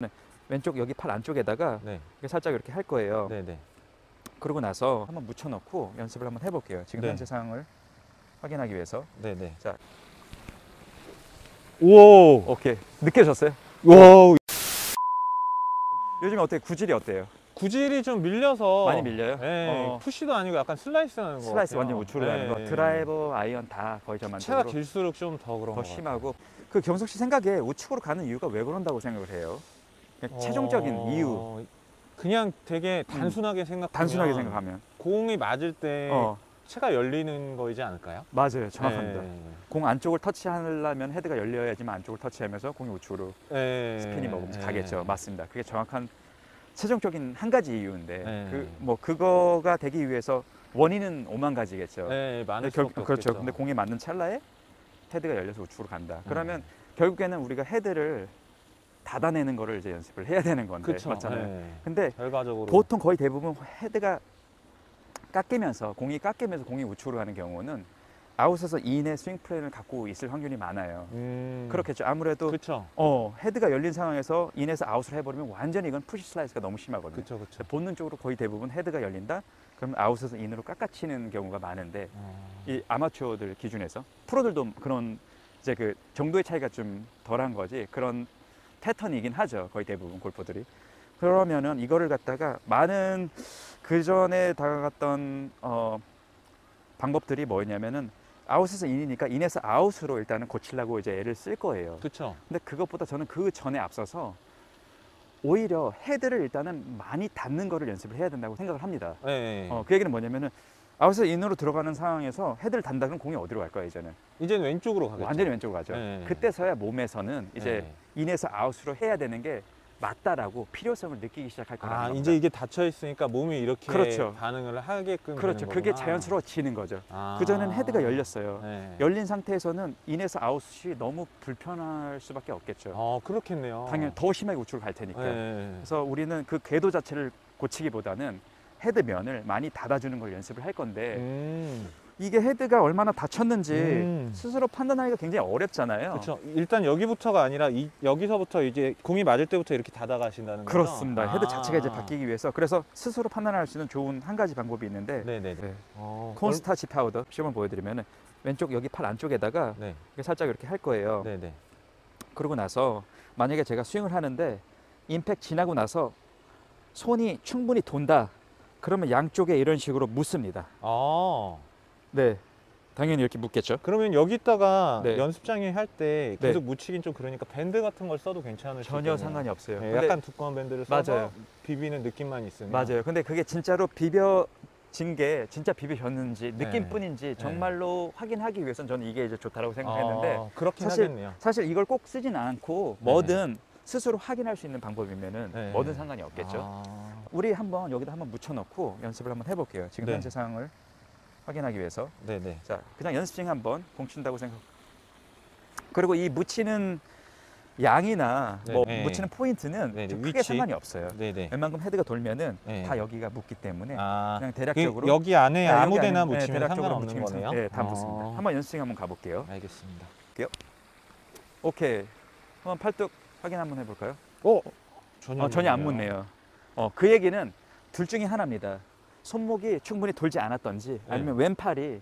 네, 왼쪽 여기 팔 안쪽에다가 네. 이렇게 살짝 이렇게 할 거예요. 네네. 그러고 나서 한번 묻혀놓고 연습을 한번 해볼게요. 지금 네. 현재 상황을 확인하기 위해서. 네네. 자, 오. 오케이. 느껴졌어요? 와. 요즘 어때요? 구질이 어때요? 구질이 좀 밀려서 많이 밀려요? 네. 푸시도 아니고 약간 슬라이스 하는 거 슬라이스 같아요. 완전 우측으로 가는 거. 네. 드라이버, 아이언 다 거의 채가 저만쪽으로 길수록 좀 더 그런 더 것 심하고. 그 경석 씨 생각에 우측으로 가는 이유가 왜 그런다고 생각을 해요? 그냥 최종적인 이유. 그냥 되게 단순하게 단순하게 생각하면. 공이 맞을 때 채가 열리는 거이지 않을까요? 맞아요. 정확합니다. 네. 공 안쪽을 터치하려면 헤드가 열려야지만 안쪽을 터치하면서 공이 우측으로 네. 스피니 먹으면서 네. 가겠죠. 맞습니다. 그게 정확한 최종적인 한 가지 이유인데 네. 그거가 되기 위해서 원인은 오만 가지겠죠. 네, 많을 근데 수밖에 그렇죠. 없겠죠. 근데 공이 맞는 찰나에 헤드가 열려서 우측으로 간다. 그러면 결국에는 우리가 헤드를 닫아내는 거를 이제 연습을 해야 되는 건데, 그쵸. 맞잖아요. 네. 근데 결과적으로 보통 거의 대부분 헤드가 공이 깎이면서 공이 우측으로 가는 경우는 아웃에서 인의 스윙 플랜을 갖고 있을 확률이 많아요. 그렇겠죠. 아무래도 그렇죠. 헤드가 열린 상황에서 인에서 아웃을 해버리면 완전히 이건 푸시 슬라이스가 너무 심하거든요. 그렇죠. 본능적으로 거의 대부분 헤드가 열린다? 그러면 아웃에서 인으로 깎아치는 경우가 많은데 이 아마추어들 기준에서 프로들도 그런 이제 그 정도의 차이가 좀 덜한 거지 그런 패턴이긴 하죠. 거의 대부분 골퍼들이. 그러면은 이거를 갖다가 많은 그 전에 다가갔던 방법들이 뭐였냐면은 아웃에서 인이니까 인에서 아웃으로 일단은 고치려고 이제 애를 쓸 거예요. 그렇죠. 근데 그것보다 저는 그 전에 앞서서 오히려 헤드를 일단은 많이 닿는 거를 연습을 해야 된다고 생각을 합니다. 네. 그 얘기는 뭐냐면은 아웃에서 인으로 들어가는 상황에서 헤드를 단다 그러면 공이 어디로 갈 거예요, 이제는? 이제는 왼쪽으로 가겠죠. 완전히 왼쪽으로 가죠. 네. 그때서야 몸에서는 이제 네. 인에서 아웃으로 해야 되는 게 맞다라고 필요성을 느끼기 시작할 거라는 겁니다. 이제 이게 닫혀 있으니까 몸이 이렇게 그렇죠. 반응을 하게끔 그렇죠. 되는 그게 거구나. 자연스러워지는 거죠. 그전에는 헤드가 열렸어요. 네. 열린 상태에서는 인에서 아웃이 너무 불편할 수밖에 없겠죠. 그렇겠네요. 당연히 더 심하게 우측으로 갈 테니까. 네. 그래서 우리는 그 궤도 자체를 고치기보다는 헤드면을 많이 닫아주는 걸 연습을 할 건데 이게 헤드가 얼마나 닫혔는지 스스로 판단하기가 굉장히 어렵잖아요. 그렇죠. 일단 여기부터가 아니라 여기서부터 이제 공이 맞을 때부터 이렇게 닫아가신다는 거죠? 그렇습니다. 헤드 자체가 이제 바뀌기 위해서 그래서 스스로 판단할 수 있는 좋은 한 가지 방법이 있는데 네네네. 콘스타치 파우더 시험을 보여드리면 왼쪽 여기 팔 안쪽에다가 네. 이렇게 살짝 이렇게 할 거예요. 네네. 그러고 나서 만약에 제가 스윙을 하는데 임팩트 지나고 나서 손이 충분히 돈다. 그러면 양쪽에 이런 식으로 묻습니다. 네, 당연히 이렇게 묻겠죠. 그러면 여기다가 네. 연습장에 할 때 네. 계속 묻히긴 좀 그러니까 밴드 같은 걸 써도 괜찮으시겠네요. 전혀 상관이 없어요. 네, 근데 약간 두꺼운 밴드를 써서 맞아요. 비비는 느낌만 있으면 맞아요. 근데 그게 진짜로 비벼진 게 진짜 비벼졌는지 네. 느낌뿐인지 정말로 확인하기 위해서는 저는 이게 이제 좋다라고 생각했는데 그렇긴 하겠네요. 사실 이걸 꼭 쓰진 않고 뭐든 스스로 확인할 수 있는 방법이면은 네. 뭐든 상관이 없겠죠. 우리 한번 여기다 한번 묻혀놓고 연습을 한번 해볼게요. 지금 네. 현재 상황을 확인하기 위해서. 네네. 자, 그냥 연습생 한번 공 친다고 생각. 그리고 이 묻히는 양이나 네. 뭐 네. 묻히는 포인트는 네. 좀 크게 위치. 상관이 없어요. 네네. 웬만큼 헤드가 돌면은 네. 다 여기가 묻기 때문에 그냥 그냥 대략적으로 여기 안에 네, 아무데나 여기 안에, 묻히면 대략적으로 상관없는 묻히면 거네요. 네, 다 묻습니다. 한번 연습생 한번 가볼게요. 알겠습니다. 오케이. 한번 팔뚝 확인 한번 해볼까요? 전혀 전혀 안 묻네요. 그 얘기는 둘 중에 하나입니다. 손목이 충분히 돌지 않았던지 아니면 왼팔이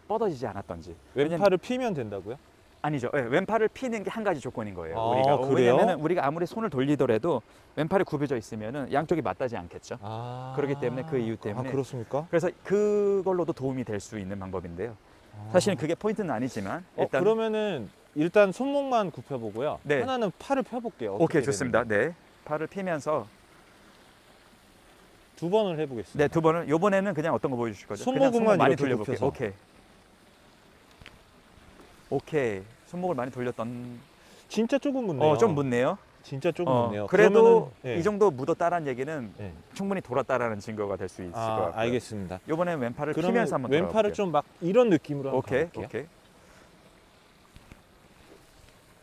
뻗어지지 않았던지. 왼팔을 피면 된다고요? 아니죠. 네, 왼팔을 피는 게 한 가지 조건인 거예요. 그래요? 왜냐면 우리가 아무리 손을 돌리더라도 왼팔이 굽혀져 있으면 양쪽이 맞닿지 않겠죠. 그렇기 때문에 그 이유 때문에. 그렇습니까? 그래서 그걸로도 도움이 될 수 있는 방법인데요. 사실은 그게 포인트는 아니지만 일단 그러면은 일단 손목만 굽혀보고요. 네. 하나는 팔을 펴볼게요. 오케이, 좋습니다. 네, 팔을 피면서 두 번을 해보겠습니다. 네, 두 번을. 이번에는 그냥 어떤 거 보여주실 거죠? 그냥 손목만 손목 많이 이렇게 돌려볼게요. 굽혀서. 오케이. 손목을 많이 돌렸던. 진짜 조금 묻네요. 좀 묻네요. 진짜 조금 묻네요. 그래도 그러면은, 이 정도 묻었다라는 얘기는 네. 충분히 돌았다라는 증거가 될 수 있을 것 같고요. 알겠습니다. 이번엔 왼팔을 그러면 피면서 한번 왼팔을 좀 막 이런 느낌으로 한번 오케이, 가볼게요. 오케이,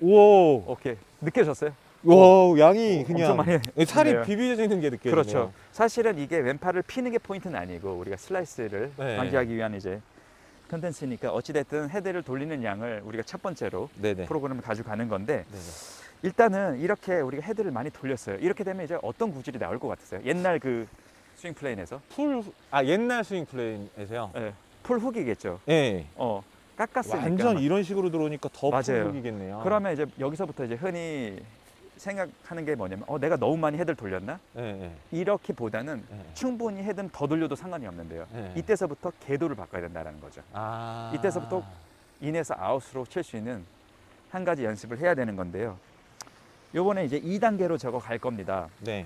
우와, 오케이. 느껴졌어요? 와, 양이 그냥 엄청 많이 살이 묻네요. 비비어지는 게 느껴지네요. 그렇죠. 사실은 이게 왼팔을 피는 게 포인트는 아니고 우리가 슬라이스를 네. 방지하기 위한 이제 컨텐츠니까 어찌됐든 헤드를 돌리는 양을 우리가 첫 번째로 네네. 프로그램을 가지고 가는 건데 네네. 일단은 이렇게 우리가 헤드를 많이 돌렸어요. 이렇게 되면 이제 어떤 구질이 나올 것 같으세요? 옛날 그 스윙 플레인에서 옛날 스윙 플레이에서요. 예, 풀 훅이겠죠. 예. 깎았으니까 완전 이런 식으로 들어오니까 더 맞아요. 풀이겠네요. 그러면 이제 여기서부터 이제 흔히 생각하는 게 뭐냐면 내가 너무 많이 헤드를 돌렸나? 예, 예. 이렇게보다는 예. 충분히 헤드는 더 돌려도 상관이 없는데요. 예. 이때서부터 궤도를 바꿔야 된다는 거죠. 이때서부터 인에서 아웃으로 칠 수 있는 한 가지 연습을 해야 되는 건데요. 요번에 이제 2단계로 저거 갈 겁니다. 네.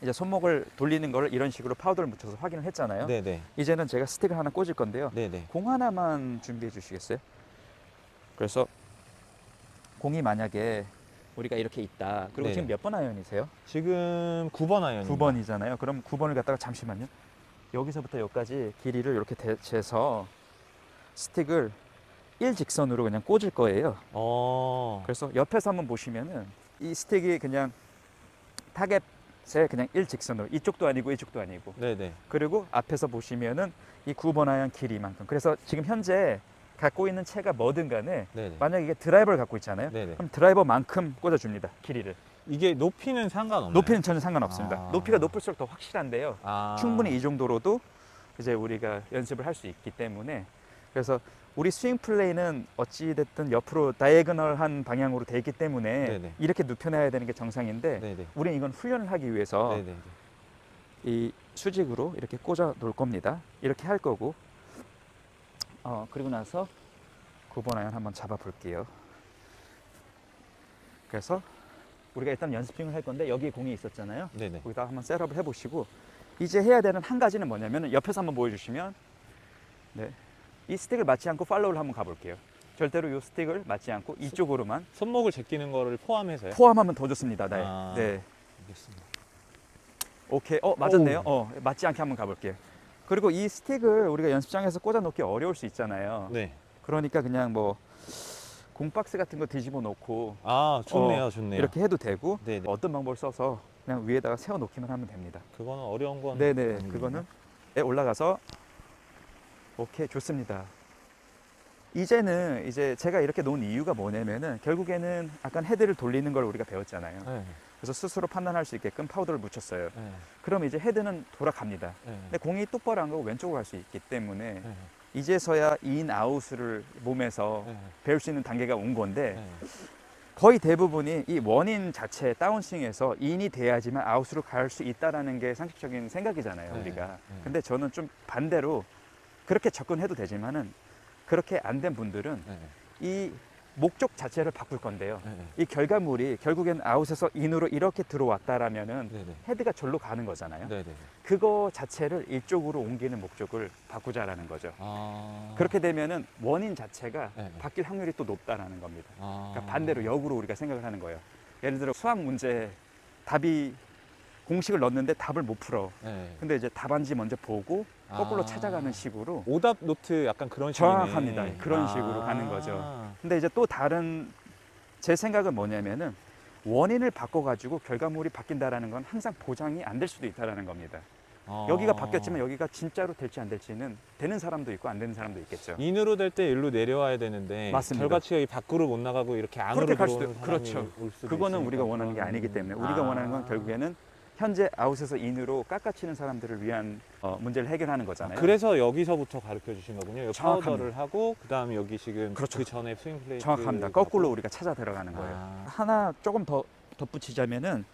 이제 손목을 돌리는 걸 이런 식으로 파우더를 묻혀서 확인을 했잖아요. 네네. 이제는 제가 스틱을 하나 꽂을 건데요. 네네. 공 하나만 준비해 주시겠어요? 그래서 공이 만약에 우리가 이렇게 있다. 그리고 네네. 지금 몇 번 아이언이세요? 지금 9번 아이언입니다. 9번이잖아요. 그럼 9번을 갖다가 잠시만요. 여기서부터 여기까지 길이를 이렇게 재서 스틱을 일직선으로 그냥 꽂을 거예요. 그래서 옆에서 한번 보시면은 이 스틱이 그냥 타겟에 그냥 일직선으로, 이쪽도 아니고 이쪽도 아니고. 네네. 그리고 앞에서 보시면은 이 9번 아이언 길이만큼. 그래서 지금 현재 갖고 있는 채가 뭐든 간에 네네. 만약에 이게 드라이버를 갖고 있잖아요. 네네. 그럼 드라이버만큼 꽂아줍니다. 길이를. 이게 높이는 상관없나요? 높이는 전혀 상관없습니다. 아. 높이가 높을수록 더 확실한데요. 충분히 이 정도로도 이제 우리가 연습을 할 수 있기 때문에, 그래서 우리 스윙 플레이는 어찌 됐든 옆으로 다이애고널한 방향으로 돼 있기 때문에 네네. 이렇게 눕혀놔야 되는 게 정상인데, 네네. 우리는 이건 훈련을 하기 위해서 네네. 이 수직으로 이렇게 꽂아 놓을 겁니다. 이렇게 할 거고, 그리고 나서 9번 아이언 한번 잡아 볼게요. 그래서 우리가 일단 연습 스윙을 할 건데, 여기 공이 있었잖아요. 네네. 거기다 한번 셋업을 해보시고, 이제 해야 되는 한 가지는 뭐냐면, 옆에서 한번 보여주시면, 네, 이 스틱을 맞지 않고 팔로우를 한번 가볼게요. 절대로 이 스틱을 맞지 않고 이쪽으로만 손목을 제끼는 거를 포함해서요? 포함하면 더 좋습니다. 네. 아. 네. 알겠습니다. 오케이. 맞았네요. 맞지 않게 한번 가볼게요. 그리고 이 스틱을 우리가 연습장에서 꽂아 놓기 어려울 수 있잖아요. 네. 그러니까 그냥 뭐 공박스 같은 거 뒤집어 놓고 좋네요. 좋네요. 이렇게 해도 되고, 네네. 어떤 방법을 써서 그냥 위에다가 세워 놓기만 하면 됩니다. 그거는 어려운 건 네네. 아니군요. 그거는 올라가서 오케이, 좋습니다. 이제는 이제 제가 이렇게 놓은 이유가 뭐냐면은, 결국에는 아까 헤드를 돌리는 걸 우리가 배웠잖아요. 네. 그래서 스스로 판단할 수 있게끔 파우더를 묻혔어요. 네. 그럼 이제 헤드는 돌아갑니다. 네. 근데 공이 똑바로 안 가고 왼쪽으로 갈 수 있기 때문에 네. 이제서야 인 아웃을 몸에서 네. 배울 수 있는 단계가 온 건데, 네. 거의 대부분이 이 원인 자체 다운스윙에서 인이 돼야지만 아웃으로 갈 수 있다라는 게 상식적인 생각이잖아요, 네. 우리가. 네. 근데 저는 좀 반대로 그렇게 접근해도 되지만은, 그렇게 안 된 분들은 네. 이 목적 자체를 바꿀 건데요. 네. 이 결과물이 결국엔 아웃에서 인으로 이렇게 들어왔다라면은 네네. 헤드가 절로 가는 거잖아요. 네네. 그거 자체를 이쪽으로 옮기는 목적을 바꾸자라는 거죠. 그렇게 되면은 원인 자체가 네. 바뀔 확률이 또 높다라는 겁니다. 아. 그러니까 반대로 역으로 우리가 생각을 하는 거예요. 예를 들어 수학 문제 답이 공식을 넣었는데 답을 못 풀어. 네. 근데 이제 답안지 먼저 보고 거꾸로 찾아가는 식으로. 오답 노트 약간 그런 식이네. 정확합니다. 그런 식으로 가는 거죠. 근데 이제 또 다른 제 생각은 뭐냐면은, 원인을 바꿔가지고 결과물이 바뀐다라는 건 항상 보장이 안 될 수도 있다라는 겁니다. 여기가 바뀌었지만 여기가 진짜로 될지 안 될지는 되는 사람도 있고 안 되는 사람도 있겠죠. 인으로 될 때 일로 내려와야 되는데 맞습니다. 결과치가 이 밖으로 못 나가고 이렇게 안으로 그렇게 갈 들어오는 수도, 사람이 그렇죠. 올 수도 그거는 있으니까 우리가 원하는 게 그건- 아니기 때문에, 우리가 원하는 건 결국에는 현재 아웃에서 인으로 깎아치는 사람들을 위한 문제를 해결하는 거잖아요. 그래서 여기서부터 가르쳐 주신 거군요. 여기 정확합니다. 파우더를 하고 그다음에 여기 지금 그렇죠. 그 전에 스윙 플레이트 정확합니다. 거꾸로 우리가 찾아 들어가는 거예요. 하나 조금 더 덧붙이자면은,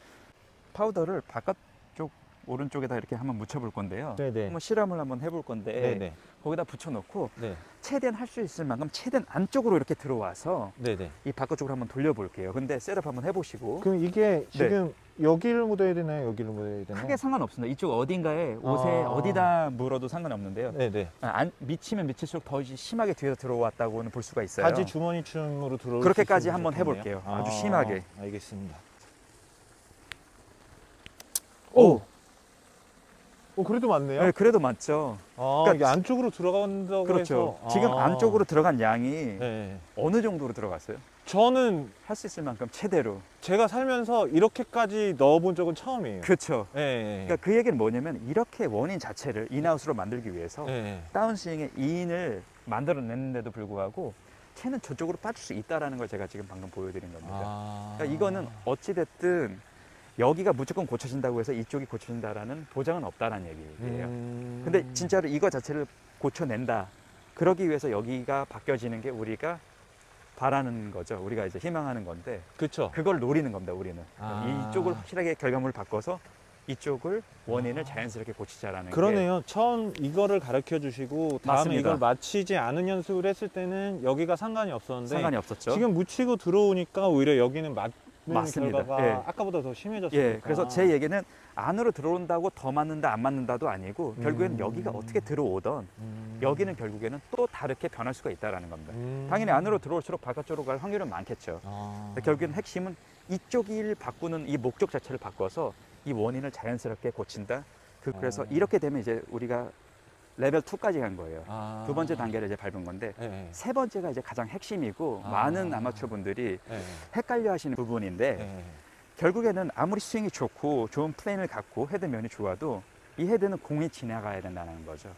파우더를 바깥쪽 오른쪽에다 이렇게 한번 묻혀볼 건데요. 네네. 한번 실험을 한번 해볼 건데, 네네. 거기다 붙여놓고 네. 최대한 할 수 있을 만큼 최대한 안쪽으로 이렇게 들어와서 네네. 이 바깥쪽으로 한번 돌려볼게요. 근데 셋업 한번 해보시고. 그럼 이게 지금 여기를 묻어야 되나요? 여기를 묻어야 되나요? 크게 상관없습니다. 이쪽 어딘가에 옷에 어디다 물어도 상관없는데요. 네네. 미치면 미칠수록 더 심하게 뒤에서 들어왔다고는 볼 수가 있어요. 바지 주머니춤으로 들어올 그렇게까지 수 있어서 한번 좋겠네요. 해볼게요. 아주 심하게. 알겠습니다. 오! 그래도 맞네요. 네, 그래도 맞죠. 그러니까 이게 안쪽으로 들어간다고 그렇죠. 해서 지금 안쪽으로 들어간 양이 네. 어느 정도로 들어갔어요? 저는 할 수 있을 만큼 최대로. 제가 살면서 이렇게까지 넣어본 적은 처음이에요. 그렇죠. 네. 그러니까 그 얘기는 뭐냐면, 이렇게 원인 자체를 인아웃으로 만들기 위해서 네. 다운스윙의 인을 만들어냈는데도 불구하고 채는 저쪽으로 빠질 수 있다라는 걸 제가 지금 방금 보여드린 겁니다. 아. 그러니까 이거는 어찌됐든 여기가 무조건 고쳐진다고 해서 이쪽이 고쳐진다라는 보장은 없다라는 얘기예요. 근데 진짜로 이거 자체를 고쳐낸다. 그러기 위해서 여기가 바뀌어지는 게 우리가 바라는 거죠. 우리가 이제 희망하는 건데 그쵸. 그걸 노리는 겁니다. 우리는 아. 이쪽을 확실하게 결과물을 바꿔서 이쪽을 원인을 자연스럽게 고치자라는 게 그러네요. 처음 이거를 가르쳐 주시고 다음에 맞습니다. 이걸 마치지 않은 연습을 했을 때는 여기가 상관이 없었는데 상관이 없었죠. 지금 묻히고 들어오니까 오히려 여기는 맞는 맞습니다. 결과가 예. 아까보다 더 심해졌어요. 예, 그래서 제 얘기는 안으로 들어온다고 더 맞는다 안 맞는다도 아니고 결국에는 여기가 어떻게 들어오던 여기는 결국에는 또 다르게 변할 수가 있다라는 겁니다. 당연히 안으로 들어올수록 바깥쪽으로 갈 확률은 많겠죠. 근데 결국에는 핵심은 이쪽을 바꾸는 이 목적 자체를 바꿔서 이 원인을 자연스럽게 고친다. 그래서 이렇게 되면 이제 우리가 레벨 2까지 간 거예요. 두 번째 단계를 이제 밟은 건데 예. 세 번째가 이제 가장 핵심이고 많은 아마추어 분들이 예. 헷갈려 하시는 부분인데 예. 결국에는 아무리 스윙이 좋고 좋은 플레인을 갖고 헤드면이 좋아도 이 헤드는 공이 지나가야 된다는 거죠.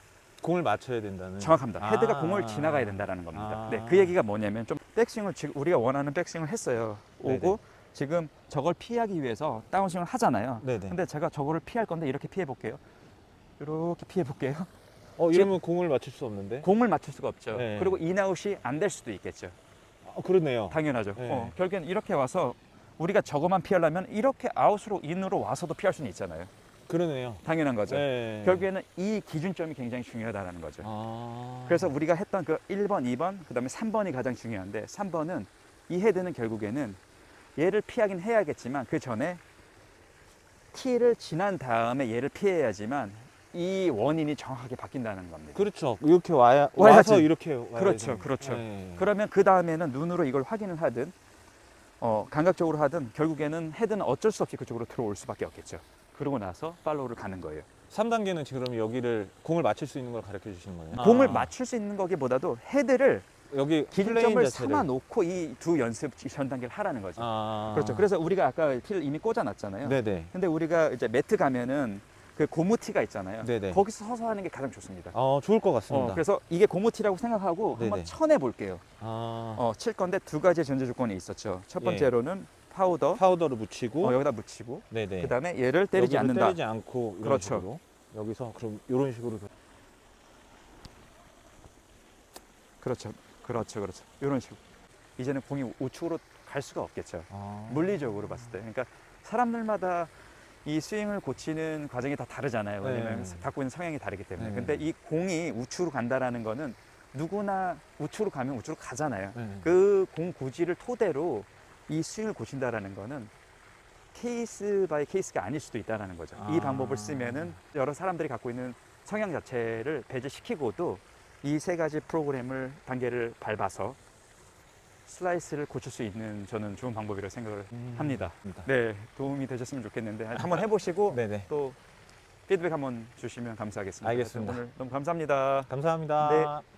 공을 맞춰야 된다는. 정확합니다. 헤드가 아. 공을 지나가야 된다는 겁니다. 아. 네, 그 얘기가 뭐냐면 좀 백스윙을 지금 우리가 원하는 백스윙을 했어요. 오고 네네. 지금 저걸 피하기 위해서 다운스윙을 하잖아요. 네네. 근데 제가 저거를 피할 건데 이렇게 피해 볼게요. 이렇게 피해 볼게요. 이러면 공을 맞출 수 없는데. 공을 맞출 수가 없죠. 네. 그리고 인아웃이 안 될 수도 있겠죠. 그러네요. 당연하죠. 네. 결국엔 이렇게 와서 우리가 저거만 피하려면 이렇게 아웃으로 인으로 와서도 피할 수는 있잖아요. 그러네요. 당연한 거죠. 네. 결국에는 이 기준점이 굉장히 중요하다는 거죠. 아. 그래서 우리가 했던 그 1번, 2번, 그 다음에 3번이 가장 중요한데 3번은 이 헤드는 결국에는 얘를 피하긴 해야겠지만 그 전에 T를 지난 다음에 얘를 피해야지만 이 원인이 정확하게 바뀐다는 겁니다. 그렇죠. 이렇게 와서 와야지. 이렇게 와야 그렇죠, 되잖아요. 그렇죠. 네. 그러면 그 다음에는 눈으로 이걸 확인을 하든 감각적으로 하든 결국에는 헤드는 어쩔 수 없이 그쪽으로 들어올 수밖에 없겠죠. 그러고 나서 팔로우를 가는 거예요. 3단계는 지금 여기를 공을 맞출 수 있는 걸 가르쳐 주시는 거예요? 공을 맞출 수 있는 거기보다도 헤드를 여기 기준점을 플레인 자체를. 삼아놓고 이 두 연습 전 단계를 하라는 거죠. 아. 그렇죠. 그래서 우리가 아까 티를 이미 꽂아놨잖아요. 네네. 근데 우리가 이제 매트 가면은 그 고무티가 있잖아요. 네네. 거기서 서서 하는 게 가장 좋습니다. 좋을 것 같습니다. 그래서 이게 고무티라고 생각하고 네네. 한번 쳐내 볼게요. 칠 건데 두 가지 전제 조건이 있었죠. 첫 번째로는 파우더 파우더를 묻히고 여기다 묻히고 네네. 그다음에 얘를 때리지 여기를 않는다. 때리지 않고 이런 그렇죠. 식으로. 여기서 그럼 이런 식으로 그렇죠. 이런 식으로. 이제는 공이 우측으로 갈 수가 없겠죠. 아. 물리적으로 봤을 때. 그러니까 사람들마다 이 스윙을 고치는 과정이 다 다르잖아요. 왜냐면 네. 갖고 있는 성향이 다르기 때문에. 네. 근데 이 공이 우측으로 간다라는 거는 누구나 우측으로 가면 우측으로 가잖아요. 네. 그 공 구질을 토대로 이 스윙을 고친다라는 거는 케이스 바이 케이스가 아닐 수도 있다는 거죠. 이 방법을 쓰면은 여러 사람들이 갖고 있는 성향 자체를 배제시키고도 이 세 가지 프로그램을 단계를 밟아서 슬라이스를 고칠 수 있는 저는 좋은 방법이라고 생각을 합니다. 네, 도움이 되셨으면 좋겠는데 한번 해보시고 네네. 또 피드백 한번 주시면 감사하겠습니다. 알겠습니다. 오늘 너무 감사합니다. 감사합니다. 네.